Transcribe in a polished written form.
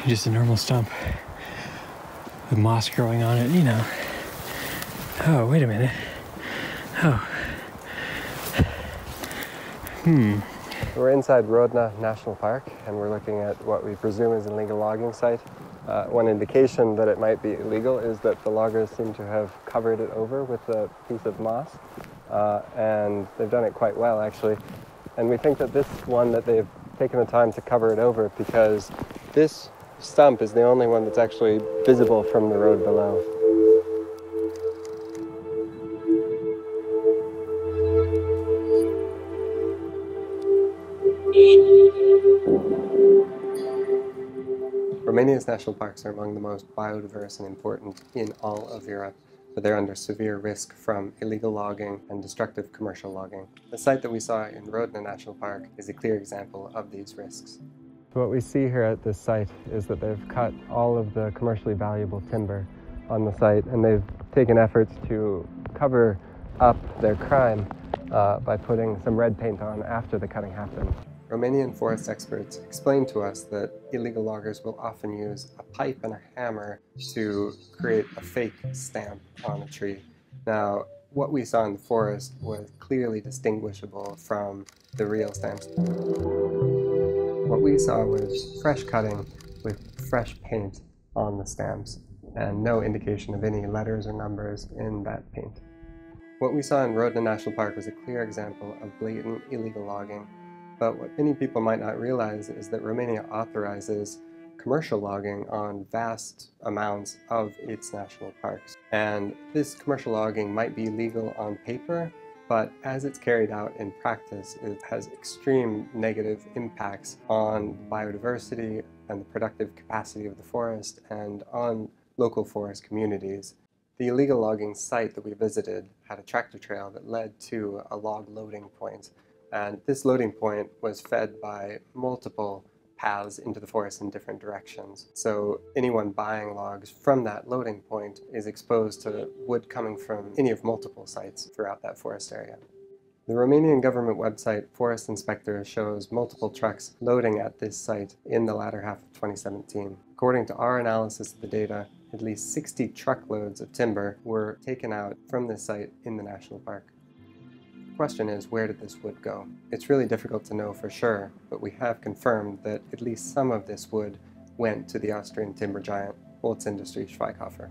Just a normal stump with moss growing on it, you know. Oh, wait a minute. Oh. We're inside Rodna National Park, and we're looking at what we presume is an illegal logging site. One indication that it might be illegal is that the loggers seem to have covered it over with a piece of moss, and they've done it quite well, actually. And we think that this one, that they've taken the time to cover it over because this stump is the only one that's actually visible from the road below. Romania's national parks are among the most biodiverse and important in all of Europe, but they're under severe risk from illegal logging and destructive commercial logging. The site that we saw in Rodna National Park is a clear example of these risks. What we see here at this site is that they've cut all of the commercially valuable timber on the site, and they've taken efforts to cover up their crime by putting some red paint on after the cutting happened. Romanian forest experts explained to us that illegal loggers will often use a pipe and a hammer to create a fake stamp on a tree. Now, what we saw in the forest was clearly distinguishable from the real stamps. What we saw was fresh cutting with fresh paint on the stamps and no indication of any letters or numbers in that paint. What we saw in Rodna National Park was a clear example of blatant illegal logging. But what many people might not realize is that Romania authorizes commercial logging on vast amounts of its national parks. And this commercial logging might be legal on paper, but as it's carried out in practice, it has extreme negative impacts on biodiversity and the productive capacity of the forest and on local forest communities. The illegal logging site that we visited had a tractor trail that led to a log loading point. And this loading point was fed by multiple paths into the forest in different directions. So anyone buying logs from that loading point is exposed to wood coming from any of multiple sites throughout that forest area. The Romanian government website Forest Inspector shows multiple trucks loading at this site in the latter half of 2017. According to our analysis of the data, at least 60 truckloads of timber were taken out from this site in the national park. The question is, where did this wood go? It's really difficult to know for sure, but we have confirmed that at least some of this wood went to the Austrian timber giant Holz Industrie Schweighofer.